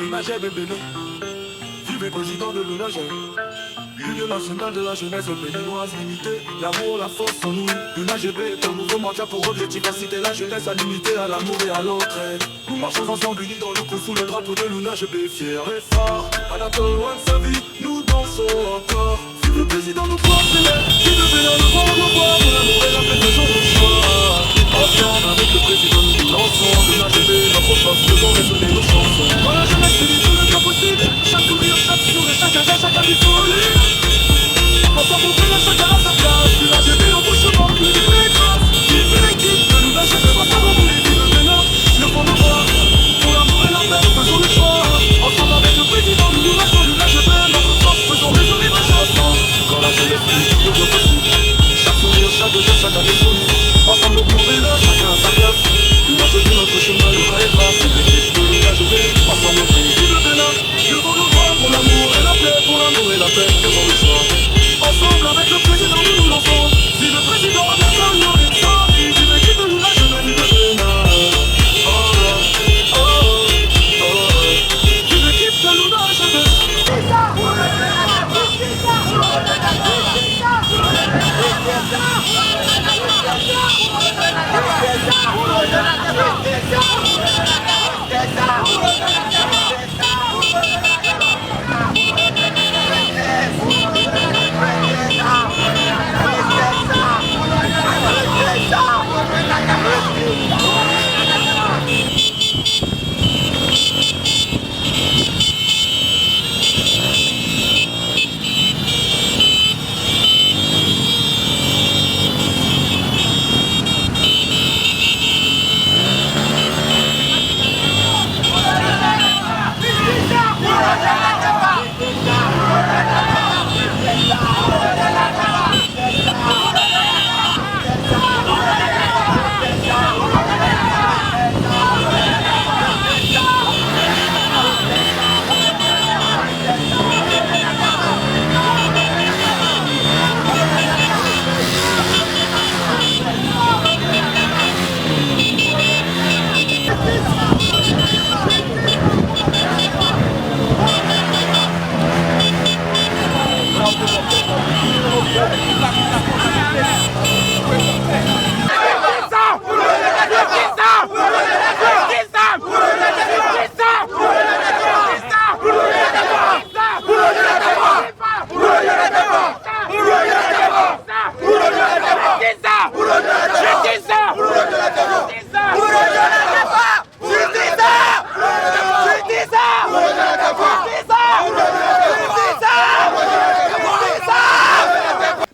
Lunagé bébé, vive président de Lunagé. Union nationale de la jeunesse béninoise limitée. L'amour, la force en nous. Lunagé est un nouveau mandat pour objectif d'inciter la jeunesse à limiter à l'amour et à l'entraide. Nous marchons ensemble unis dans le coup sous le drapeau de Lunagé, fier et fort. Anatole loin de sa vie, nous dansons encore. Vive le président, nous croit vive le Bénin, nous vent, nous bois. Pour l'amour et la paix, faisons le choix. Ensemble avec le président, nous lançons Lunagé, notre force, faisons résonner nos chansons. Quand la jeunesse se dit tout le temps possible, chaque sourire, chaque sourire, chaque âge, chaque ami folie. Ensemble on fait chacun à sa place. Lunagé, on bouge le monde, plus précoce. Vive l'équipe de Lunagé, ensemble on voulait vive le Bénin. Le fond de voix, pour l'amour et la paix, faisons le choix. Ensemble avec le président, nous nous lâchons Lunagé, notre force, faisons résonner nos chansons. Quand la jeunesse dit tout le temps possible, chaque sourire, chaque geste, chaque année folie. Ensemble on court là, chacun à sa place. Lunagé, notre chemin, le vrai est grave. C'est l'équipe de Lunagé, ensemble on fait vive le Bénin. Le fond de voix, pour l'amour et la paix, pour l'amour et la paix, faisons le choix. Ensemble avec le président nous nous lançons. Vive le président avec un nom et ça. Vive l'équipe de Lunagé, vive le Bénin. Vive l'équipe de Lunagé.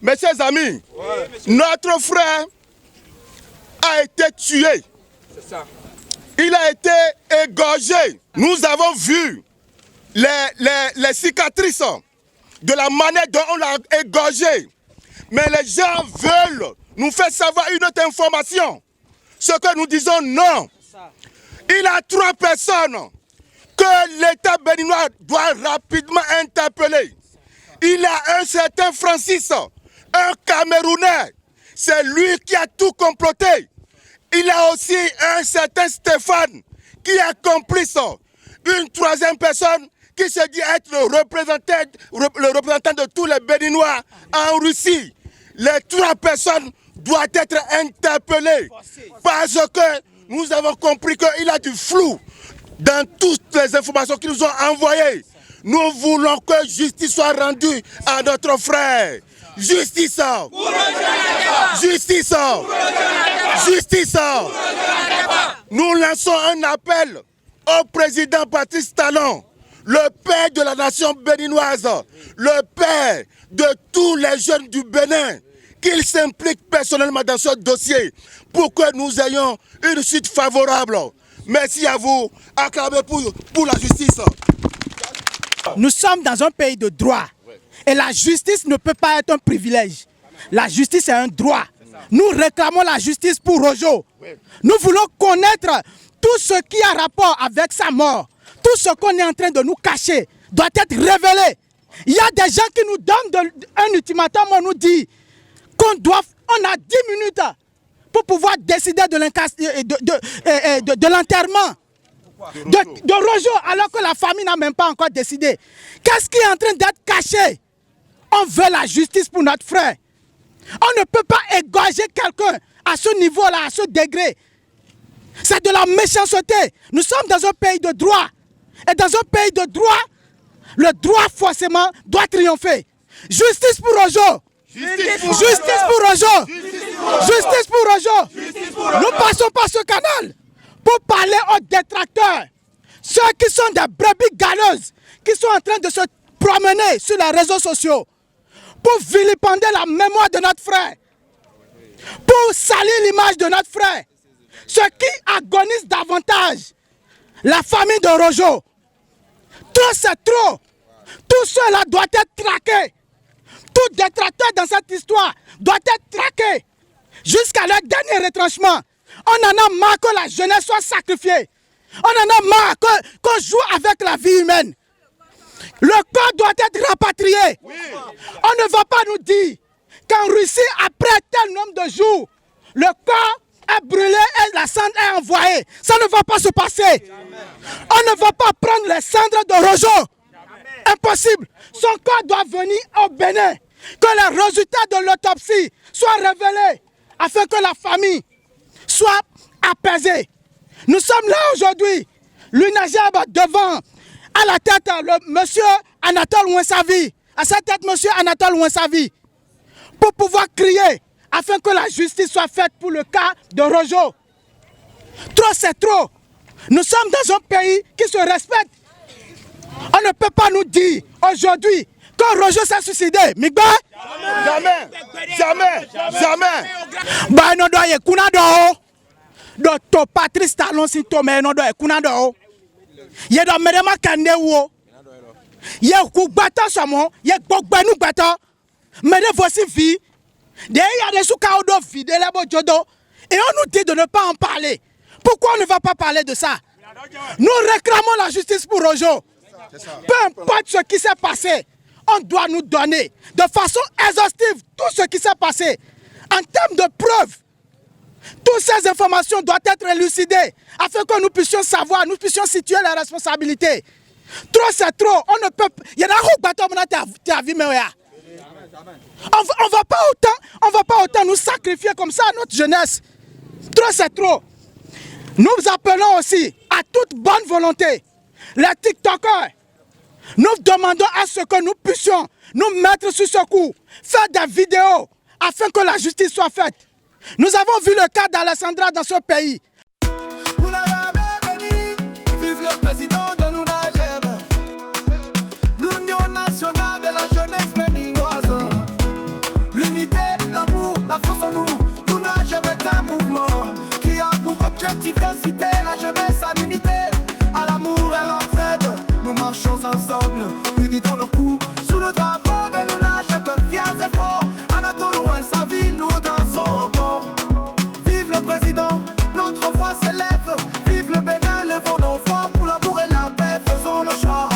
Mes chers amis, notre frère a été tué. Il a été égorgé. Nous avons vu les cicatrices de la manière dont on l'a égorgé. Mais les gens veulent nous faire savoir une autre information. Ce que nous disons non. Il y a 3 personnes que l'État béninois doit rapidement interpeller. Il y a un certain Francis, un Camerounais. C'est lui qui a tout comploté. Il y a aussi un certain Stéphane qui est complice. Une 3e personne qui se dit être le représentant de tous les Béninois en Russie. Les 3 personnes doivent être interpellées parce que nous avons compris qu'il y a du flou dans toutes les informations qu'ils nous ont envoyées. Nous voulons que justice soit rendue à notre frère. Justice! Justice! Justice! Nous lançons un appel au président Patrice Talon, le père de la nation béninoise, le père de tous les jeunes du Bénin, qu'il s'implique personnellement dans ce dossier pour que nous ayons une suite favorable. Merci à vous. Acclamez pour la justice. Nous sommes dans un pays de droit. Et la justice ne peut pas être un privilège. La justice est un droit. Nous réclamons la justice pour Rojo. Nous voulons connaître tout ce qui a rapport avec sa mort. Tout ce qu'on est en train de nous cacher doit être révélé. Il y a des gens qui nous donnent un ultimatum, on nous dit qu'on a 10 minutes pour pouvoir décider de l'enterrement. de Rojo, alors que la famille n'a même pas encore décidé. Qu'est-ce qui est en train d'être caché? On veut la justice pour notre frère. On ne peut pas égorger quelqu'un à ce niveau-là, à ce degré. C'est de la méchanceté. Nous sommes dans un pays de droit. Et dans un pays de droit, le droit forcément doit triompher. Justice pour Rojo. Justice pour Rojo. Justice pour Rojo. Nous passons par ce canal pour parler aux détracteurs. Ceux qui sont des brebis galeuses, qui sont en train de se promener sur les réseaux sociaux pour vilipender la mémoire de notre frère, pour salir l'image de notre frère. Ceux qui agonisent davantage la famille de Rojo. Trop c'est trop. Tout cela doit être traqué. Tout détracteur dans cette histoire doit être traqué jusqu'à leur dernier retranchement. On en a marre que la jeunesse soit sacrifiée. On en a marre qu'on joue avec la vie humaine. Le corps doit être rapatrié. Oui. On ne va pas nous dire qu'en Russie, après tel nombre de jours, le corps est brûlé et la cendre est envoyée. Ça ne va pas se passer. Amen. On ne va pas prendre les cendres de Rojo. Impossible. Son corps doit venir au Bénin. Que les résultats de l'autopsie soient révélés afin que la famille soit apaisée. Nous sommes là aujourd'hui. L'UNAGEB devant, à la tête, le monsieur Anatole Ouinsavi. À sa tête, monsieur Anatole Ouinsavi. Pour pouvoir crier afin que la justice soit faite pour le cas de Rojo. Trop c'est trop. Nous sommes dans un pays qui se respecte. On ne peut pas nous dire aujourd'hui que Rojo s'est suicidé. Migba? Jamais. Jamais. Jamais. Bah non doit y kuna do. Do to Patrice Talon si to me no do y kuna do. Ye do medema kande wo. Ye ku gbata samo, ye gbogbenu gbata. Mede voici vie. Il y a des soukas au vide, et on nous dit de ne pas en parler. Pourquoi on ne va pas parler de ça? Nous réclamons la justice pour Rojo. Peu importe ce qui s'est passé, on doit nous donner de façon exhaustive tout ce qui s'est passé. En termes de preuves, toutes ces informations doivent être élucidées afin que nous puissions savoir, nous puissions situer les responsabilités. Trop c'est trop, on ne peut pas. Il y en a un bateau qui a vu, mais on va pas autant nous sacrifier comme ça à notre jeunesse. Trop c'est trop. Nous appelons aussi à toute bonne volonté les TikTokers. Nous demandons à ce que nous puissions nous mettre sur ce coup, faire des vidéos afin que la justice soit faite. Nous avons vu le cas d'Alessandra dans ce pays. Vous l'avez béni, vive le président de l'UNAGEB, l'Union nationale de la jeunesse béninoise. L'unité, l'amour, la force en nous, l'UNAGEB est un mouvement qui a pour objectif d'inciter la jeunesse à l'unité, à l'amour et à l'entraide. Nous marchons ensemble, unis dans nos coups, sous le drapeau de l'UNAGEB, fiers et forts. Anatole Ouinsavi, nous dansons au bord. Vive le président, notre voix s'élève. Vive le Bénin, levons nos voix pour l'amour et la paix, faisons le chant.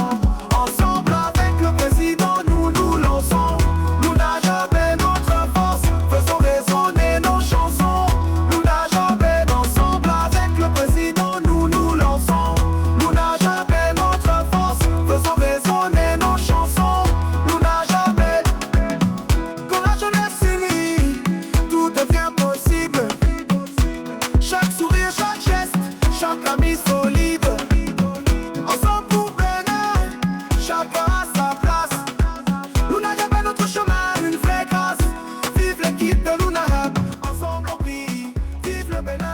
Ensemble avec le président, nous nous lançons. L'UNAGEB est notre force, faisons résonner nos chansons. L'UNAGEB est ensemble avec le président, nous nous lançons. L'UNAGEB est notre force, faisons résonner nos chansons. L'UNAGEB est... Quand la jeunesse s'unit, tout devient possible. Chaque sourire, chaque geste, chaque ami solide. Ensemble pour Bénin, chacun à sa place. L'UNAGEB est notre chemin, une vraie grâce. Vive l'équipe de l'UNAGEB, ensemble on brille. Vive le Bénin.